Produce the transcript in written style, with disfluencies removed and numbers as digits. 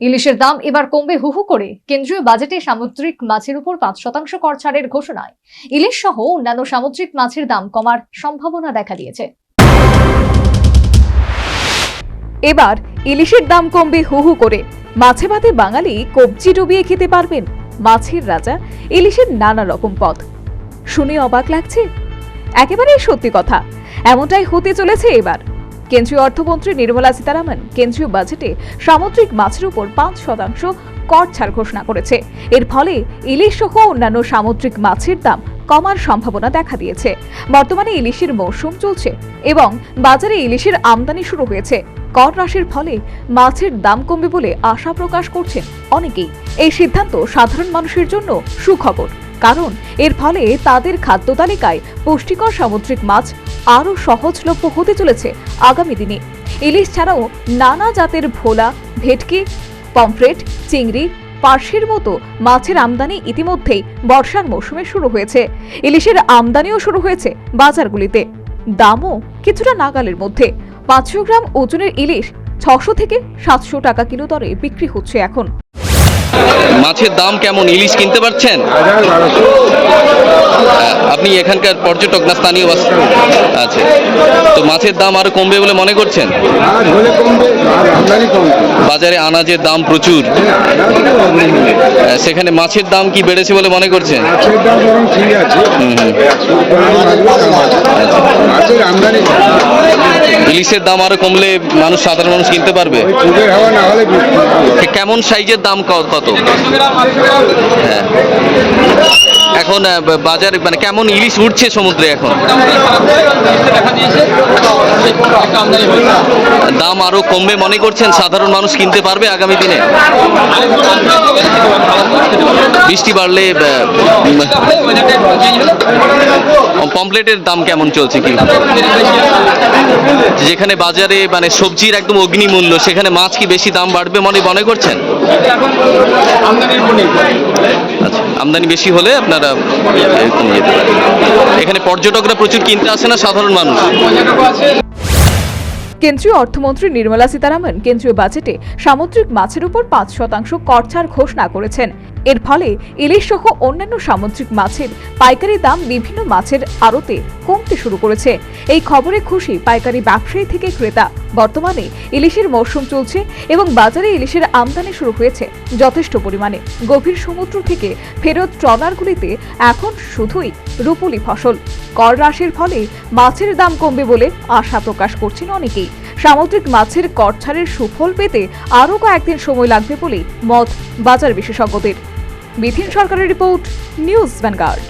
ইলিশের দাম এবার কমবে হু হু করে। কেন্দ্রীয় বাজেটে সামুদ্রিক মাছের উপর 5% কর ছাড়ের ঘোষণায় ইলিশ সহ অন্যান্য সামুদ্রিক মাছের দাম কমার সম্ভাবনা দেখা দিয়েছে। এবার ইলিশের দাম কমবে হু হু করে। মাছে ভাতে বাঙালি কবজি ডুবিয়ে খেতে পারবেন মাছের রাজা ইলিশের নানা রকম পদ। শুনে অবাক লাগছে? একেবারেই সত্যি কথা, এমনটাই হতে চলেছে এবার। কেন্দ্রীয় অর্থমন্ত্রী নির্মলা সীতারামন কেন্দ্রীয় বাজেটে সামুদ্রিক মাছের উপর 5% কর ছাড় ঘোষণা করেছে। এর ফলে ইলিশ সহ অন্যান্য সামুদ্রিক মাছের দাম কমার সম্ভাবনা দেখা দিয়েছে। বর্তমানে ইলিশের মৌসুম চলছে এবং বাজারে ইলিশের আমদানি শুরু হয়েছে। কর হ্রাসের ফলে মাছের দাম কমবে বলে আশা প্রকাশ করছেন অনেকেই। এই সিদ্ধান্ত সাধারণ মানুষের জন্য সুখবর, কারণ এর ফলে তাদের খাদ্য তালিকায় পুষ্টিকর সামুদ্রিক মাছ আরও সহজলভ্য হতে চলেছে আগামী দিনে। ইলিশ ছাড়াও নানা জাতের ভোলা, ভেটকি, পমফ্রেট, চিংড়ি, পার্শির মতো মাছের আমদানি ইতিমধ্যেই বর্ষার মৌসুমে শুরু হয়েছে। ইলিশের আমদানিও শুরু হয়েছে বাজারগুলিতে। দামও কিছুটা নাগালের মধ্যে। 500 গ্রাম ওজনের ইলিশ 600 থেকে 700 টাকা কিলো দরে বিক্রি হচ্ছে এখন। মাছের দাম কেমন? ইলিশ কিনতে পারছেন? আপনি এখানকার পর্যটক না স্থানীয় বাসিন্দা? আচ্ছা, তো মাছের দাম আরো কমবে বলে মনে করছেন? বাজারে আনাজের দাম প্রচুর, সেখানে মাছের দাম কি বেড়েছে বলে মনে করছেন? ইলিশের দাম আরো কমলে সাধারণ মানুষ কিনতে পারবে। কেমন সাইজের দাম কত? হ্যাঁ, এখন বাজারে মানে কেমন ইলিশ উঠছে সমুদ্রে এখন? দাম আরো কমবে মনে করছেন? সাধারণ মানুষ কিনতে পারবে আগামী দিনে? বৃষ্টি বাড়লে পমফ্লেটের দাম কেমন চলছে কি? যেখানে বাজারে মানে সবজির একদম অগ্নি মূল্য, সেখানে মাছ কি বেশি দাম বাড়বে মনে করছেন? আচ্ছা, আমদানি বেশি হলে আপনারা এরকম যেতে পারেন। এখানে পর্যটকরা প্রচুর কিনতে আসে না সাধারণ মানুষ? কেন্দ্রীয় অর্থমন্ত্রী নির্মলা সীতারামন কেন্দ্রীয় বাজেটে সামুদ্রিক মাছের উপর 5% কর ছাড় ঘোষণা করেছেন। এর ফলে ইলিশ সহ অন্যান্য সামুদ্রিক মাছের পাইকারি দাম বিভিন্ন মাছের আড়তে কমতে শুরু করেছে। এই খবরে খুশি পাইকারি ব্যবসায়ী থেকে ক্রেতা। বর্তমানে ইলিশের মৌসুম চলছে এবং বাজারে ইলিশের আমদানি শুরু হয়েছে যথেষ্ট পরিমাণে। গভীর সমুদ্র থেকে ফেরত ট্রলারগুলিতে এখন শুধুই রুপোলি ফসল। কর হ্রাসের ফলে মাছের দাম কমবে বলে আশা প্রকাশ করছেন অনেকেই। সামুদ্রিক মাছের কর ছাড়ের সুফল পেতে আরও কয়েকদিন সময় লাগবে বলেই মত বাজার বিশেষজ্ঞদের। মিথিন সরকারের রিপোর্ট, নিউজ ভ্যানগার্ড।